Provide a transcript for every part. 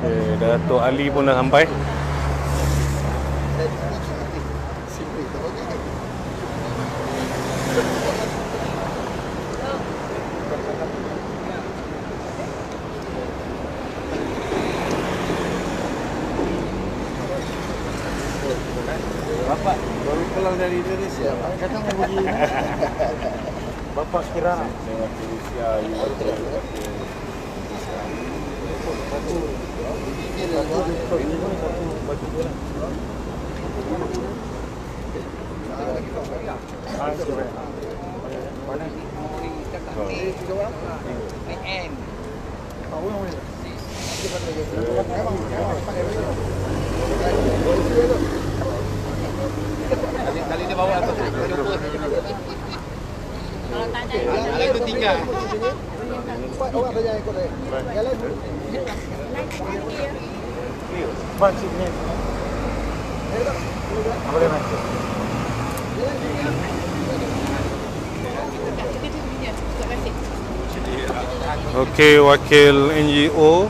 Okay, Dato' Ali pun dah sampai. Bapak baru pulang dari Indonesia. Kata mau pergi. Bapak sekiranya lewat Rusia, kali ini bawa atau kalau tanya itu 3. Oh, ada yang ikut. Jalan dulu. Bang sini. Boleh Mas. Okey, wakil NGO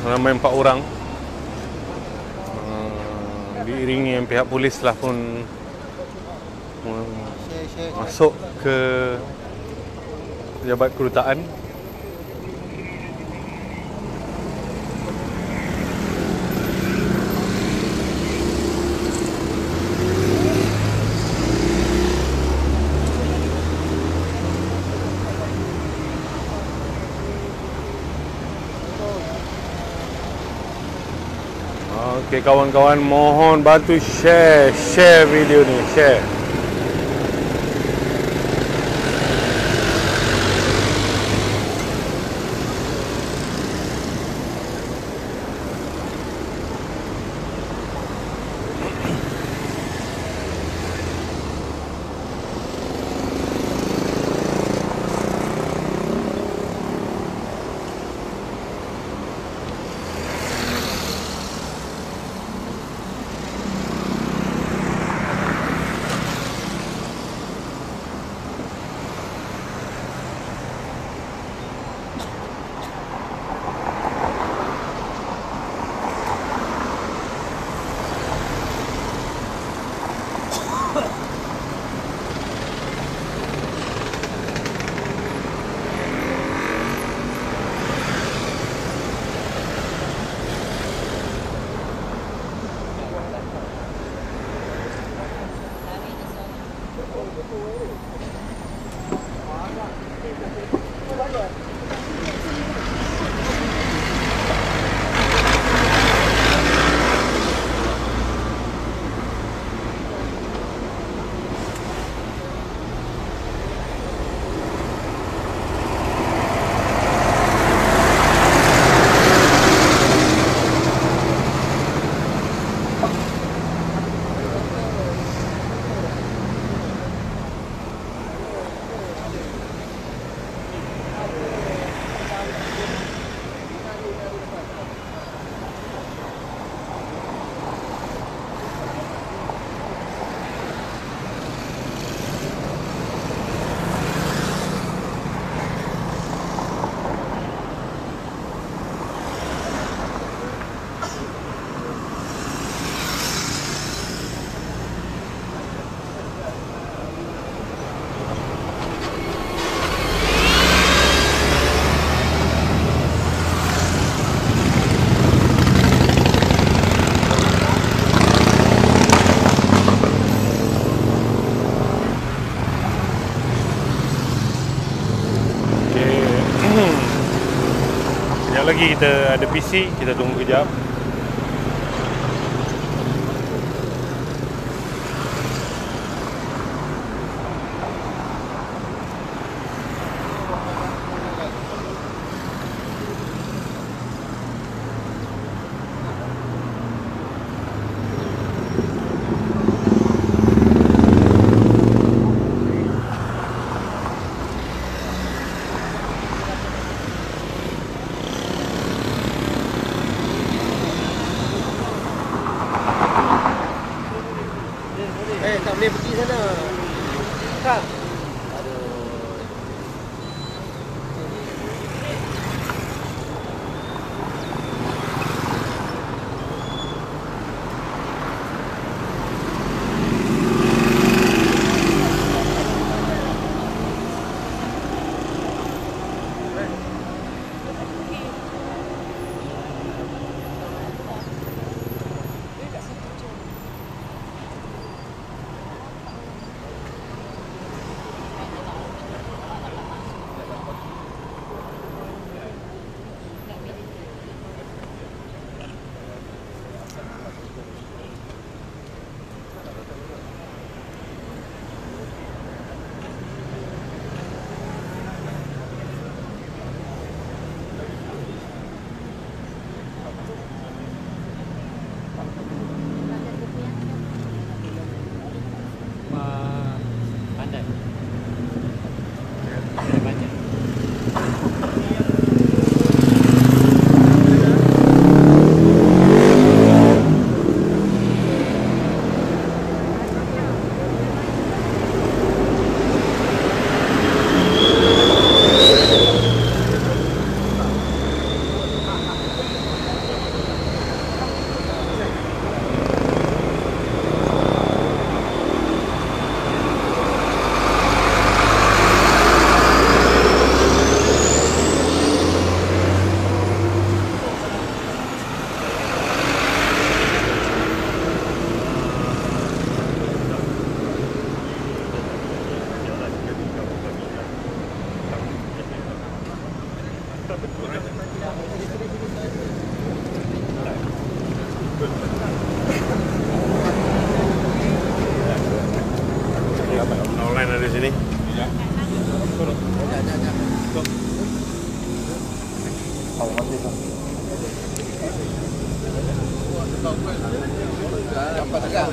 ramai 4 orang diiringi pihak polis lah pun masuk ke pejabat kedutaan. Okey kawan-kawan, mohon bantu share video ni, share. Lagi kita ada PC, kita tunggu kejap. Tak boleh pergi sana. Kak.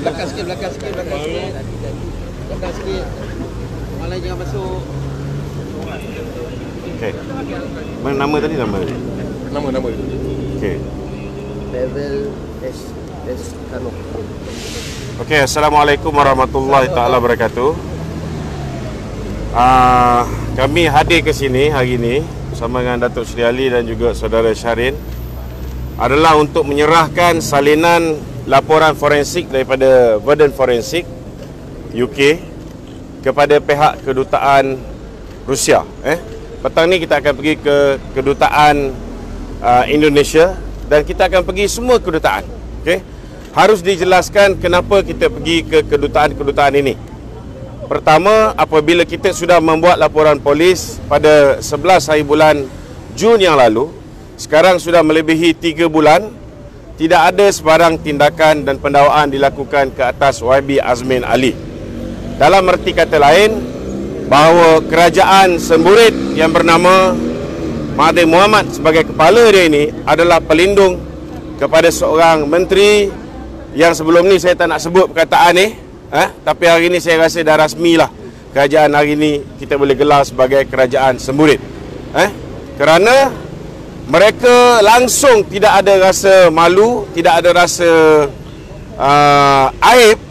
Belakang sikit. Belakang sikit. Malah jangan masuk. Okey. Mana nama tadi nama? Nama. Okey. Level S Kano. Okey, Assalamualaikum warahmatullahi taala wabarakatuh. Kami hadir ke sini hari ini bersama dengan Datuk Seri Ali dan juga Saudara Syarin adalah untuk menyerahkan salinan laporan forensik daripada Verdun Forensik UK kepada pihak kedutaan Rusia. Petang ni kita akan pergi ke kedutaan Indonesia dan kita akan pergi semua kedutaan. Okey. Harus dijelaskan kenapa kita pergi ke kedutaan-kedutaan ini. Pertama, apabila kita sudah membuat laporan polis pada 11 hari bulan Jun yang lalu, sekarang sudah melebihi 3 bulan, tidak ada sebarang tindakan dan pendakwaan dilakukan ke atas YB Azmin Ali. Dalam erti kata lain, bahawa kerajaan semburit yang bernama Mahathir Mohamad sebagai kepala dia ini adalah pelindung kepada seorang menteri yang sebelum ni saya tak nak sebut perkataan ni, tapi hari ni saya rasa dah rasmilah kerajaan hari ni kita boleh gelar sebagai kerajaan semburit. Kerana mereka langsung tidak ada rasa malu, tidak ada rasa aib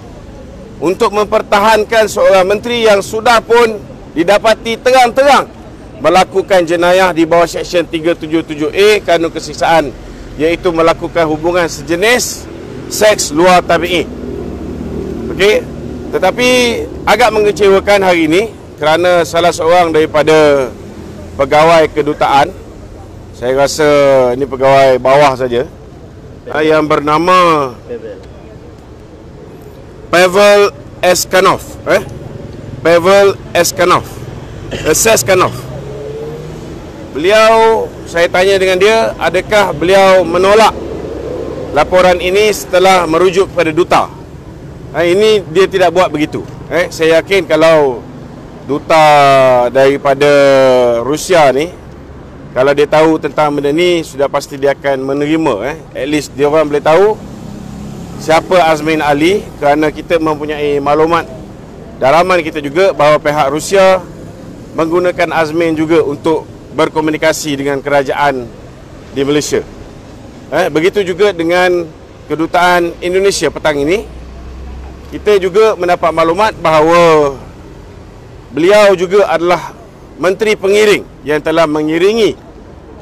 untuk mempertahankan seorang menteri yang sudah pun didapati terang-terang melakukan jenayah di bawah Seksyen 377A kanun kesiksaan, iaitu melakukan hubungan sejenis seks luar tabi'i. Okey, tetapi agak mengecewakan hari ini kerana salah seorang daripada pegawai kedutaan, saya rasa ini pegawai bawah saja, yang bernama Pavel Eskanov, Pavel Eskanov, Seskanov. Beliau, saya tanya dengan dia, adakah beliau menolak laporan ini setelah merujuk kepada duta? Ini dia tidak buat begitu. Saya yakin kalau duta daripada Rusia ni, kalau dia tahu tentang benda ni, sudah pasti dia akan menerima. At least dia orang boleh tahu siapa Azmin Ali, kerana kita mempunyai maklumat dalaman kita juga bahawa pihak Rusia menggunakan Azmin juga untuk berkomunikasi dengan kerajaan di Malaysia. Begitu juga dengan kedutaan Indonesia petang ini. Kita juga mendapat maklumat bahawa beliau juga adalah menteri pengiring yang telah mengiringi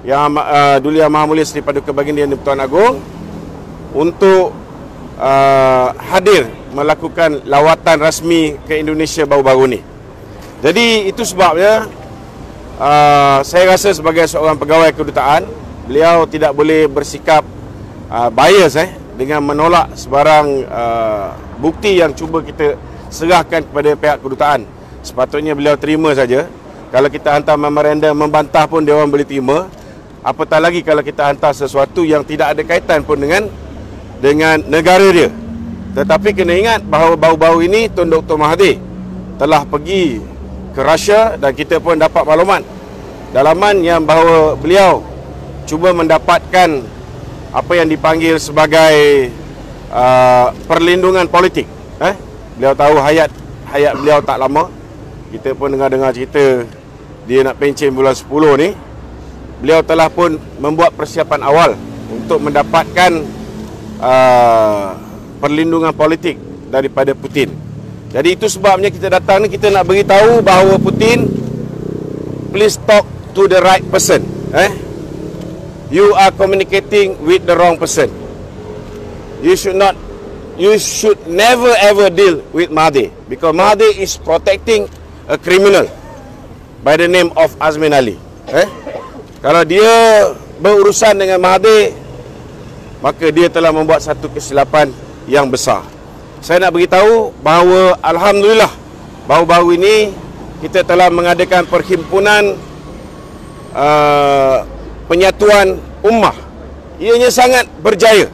Yang Duli Yang Maha Mulia Seri Paduka Baginda Yang di-Pertuan Agong untuk hadir melakukan lawatan rasmi ke Indonesia baru-baru ni. Jadi itu sebabnya saya rasa sebagai seorang pegawai kedutaan, beliau tidak boleh bersikap bias dengan menolak sebarang bukti yang cuba kita serahkan kepada pihak kedutaan. Sepatutnya beliau terima saja. Kalau kita hantar memorandum membantah pun dia orang boleh terima. Apatah lagi kalau kita hantar sesuatu yang tidak ada kaitan pun dengan negara dia. Tetapi kena ingat bahawa baru-baru ini Tun Dr. Mahathir telah pergi ke Russia dan kita pun dapat maklumat dalaman yang bahawa beliau cuba mendapatkan apa yang dipanggil sebagai perlindungan politik. Beliau tahu hayat beliau tak lama. Kita pun dengar cerita dia nak pencen bulan 10 ni. Beliau telah pun membuat persiapan awal untuk mendapatkan perlindungan politik daripada Putin. Jadi itu sebabnya kita datang ni, kita nak beritahu bahawa Putin, please talk to the right person. You are communicating with the wrong person. You should never ever deal with Mahathir, because Mahathir is protecting a criminal by the name of Azmin Ali. Kalau dia berurusan dengan Mahathir, maka dia telah membuat satu kesilapan yang besar. Saya nak beritahu bahawa alhamdulillah baru-baru ini kita telah mengadakan perhimpunan penyatuan ummah. Ianya sangat berjaya.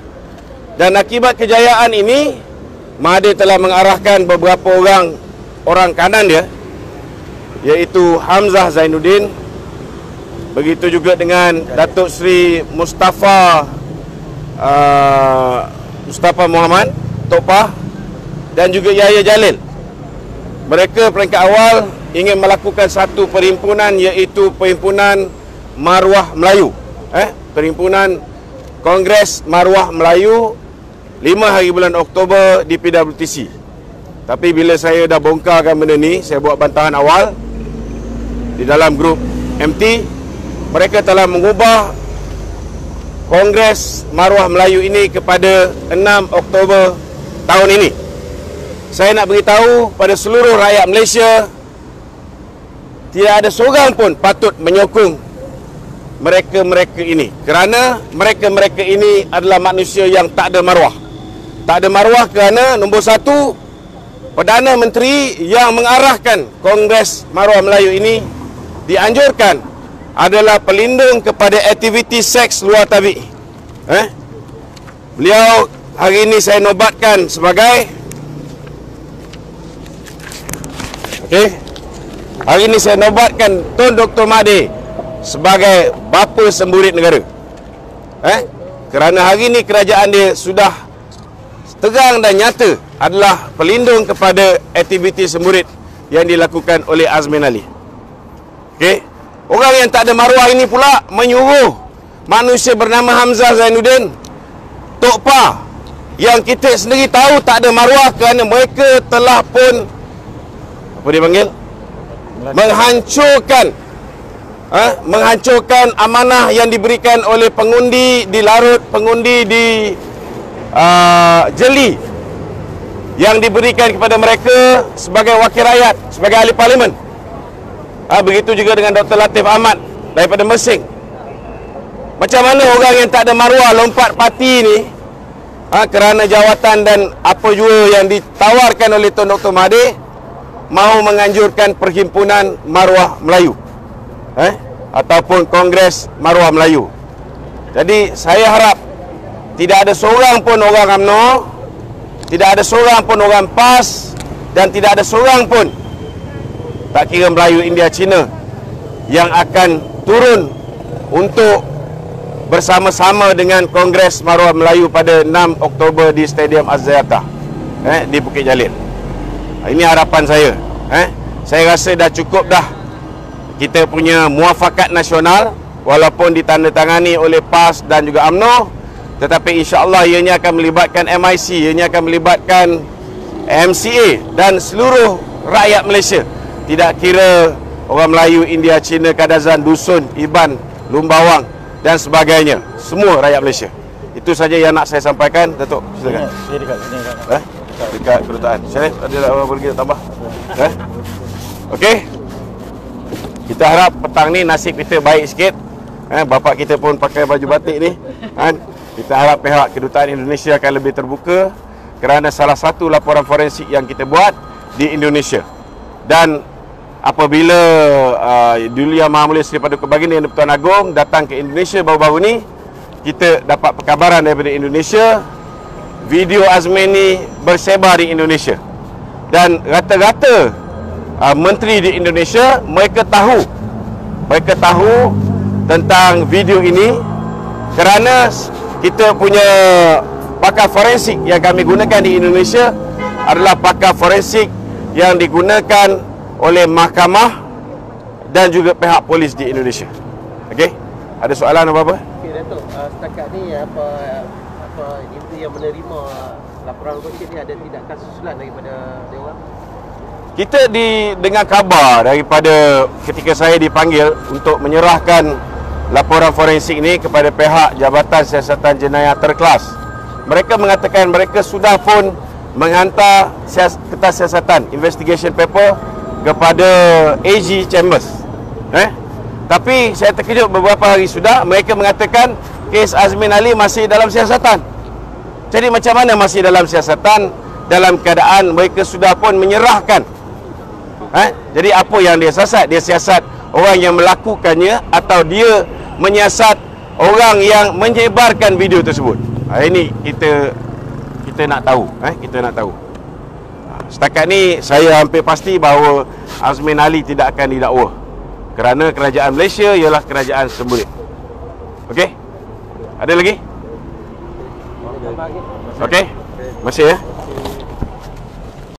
Dan akibat kejayaan ini, Mahathir telah mengarahkan beberapa orang kanan dia, iaitu Hamzah Zainuddin, begitu juga dengan Datuk Seri Mustafa Mustafa Muhammad, Tok Pah dan juga Yahya Jalil. Mereka peringkat awal ingin melakukan satu perhimpunan, iaitu Perhimpunan Maruah Melayu. Perhimpunan Kongres Maruah Melayu 5 hari bulan Oktober di PWTC. Tapi bila saya dah bongkarkan benda ni, saya buat bantahan awal di dalam grup MT, mereka telah mengubah Kongres Maruah Melayu ini kepada 6 Oktober tahun ini. Saya nak beritahu pada seluruh rakyat Malaysia, tidak ada seorang pun patut menyokong mereka-mereka ini, kerana mereka-mereka ini adalah manusia yang tak ada maruah. Tak ada maruah kerana nombor satu, Perdana Menteri yang mengarahkan Kongres Maruah Melayu ini dianjurkan adalah pelindung kepada aktiviti seks luar tabi'i. Beliau hari ini saya nobatkan sebagai hari ini saya nobatkan Tun Dr. Mahathir sebagai bapa semburit negara. Kerana hari ini kerajaan dia sudah terang dan nyata adalah pelindung kepada aktiviti semburit yang dilakukan oleh Azmin Ali. Orang yang tak ada maruah ini pula menyuruh manusia bernama Hamzah Zainuddin, Tok Pah, yang kita sendiri tahu tak ada maruah kerana mereka telah pun apa dia panggil? Menghancurkan amanah yang diberikan oleh pengundi di Larut, pengundi di Jeli, yang diberikan kepada mereka sebagai wakil rakyat, sebagai ahli parlimen. Begitu juga dengan Dr. Latif Ahmad daripada Mersing. Macam mana orang yang tak ada maruah lompat parti ni kerana jawatan dan apa jua yang ditawarkan oleh Tun Dr. Mahathir, mahu menganjurkan Perhimpunan Maruah Melayu ataupun Kongres Maruah Melayu. Jadi saya harap tidak ada seorang pun orang UMNO, tidak ada seorang pun orang PAS, dan tidak ada seorang pun, tak kira Melayu, India, Cina, yang akan turun untuk bersama-sama dengan Kongres Maruah Melayu pada 6 Oktober di Stadium Az-Zayatah di Bukit Jalil. Ini harapan saya. Saya rasa dah cukup dah kita punya muafakat nasional, walaupun ditandatangani oleh PAS dan juga UMNO, tetapi insya-Allah ianya akan melibatkan MIC, ianya akan melibatkan MCA dan seluruh rakyat Malaysia. Tidak kira orang Melayu, India, Cina, Kadazan, Dusun, Iban, Lumbawang dan sebagainya. Semua rakyat Malaysia. Itu saja yang nak saya sampaikan. Datuk, silakan. Saya dekat sini. Dekat kedutaan. Syarif, ada apa lagi nak tambah? Okey. Kita harap petang ni nasib kita baik sikit. Bapak kita pun pakai baju batik ni. Kita harap pihak kedutaan Indonesia akan lebih terbuka kerana salah satu laporan forensik yang kita buat di Indonesia. Dan apabila Duli Yang Maha Mulia Seri Paduka Baginda Yang di-Pertuan Agong datang ke Indonesia baru-baru ni, kita dapat perkabaran daripada Indonesia, video Azmin ni bersebar di Indonesia. Dan rata-rata menteri di Indonesia, mereka tahu tentang video ini kerana kita punya pakar forensik yang kami gunakan di Indonesia adalah pakar forensik yang digunakan oleh mahkamah dan juga pihak polis di Indonesia. Okey? Ada soalan apa-apa? Okey, Datuk. Setakat ni apa itu yang menerima laporan kongsi ni, ada tindakan susulan daripada dia orang? Kita dengar kabar daripada ketika saya dipanggil untuk menyerahkan laporan forensik ini kepada pihak Jabatan Siasatan Jenayah Terkelas. Mereka mengatakan mereka sudah pun menghantar kertas siasatan investigation paper kepada AG Chambers. Tapi saya terkejut beberapa hari sudah mereka mengatakan kes Azmin Ali masih dalam siasatan. Jadi macam mana masih dalam siasatan dalam keadaan mereka sudah pun menyerahkan? Jadi apa yang dia siasat? Dia siasat orang yang melakukannya atau dia menyiasat orang yang menyebarkan video tersebut? Ini kita nak tahu. Kita nak tahu. Setakat ni saya hampir pasti bahawa Azmin Ali tidak akan didakwa kerana kerajaan Malaysia ialah kerajaan semburit. Okey? Ada lagi? Tambah lagi. Okey? Masih ya.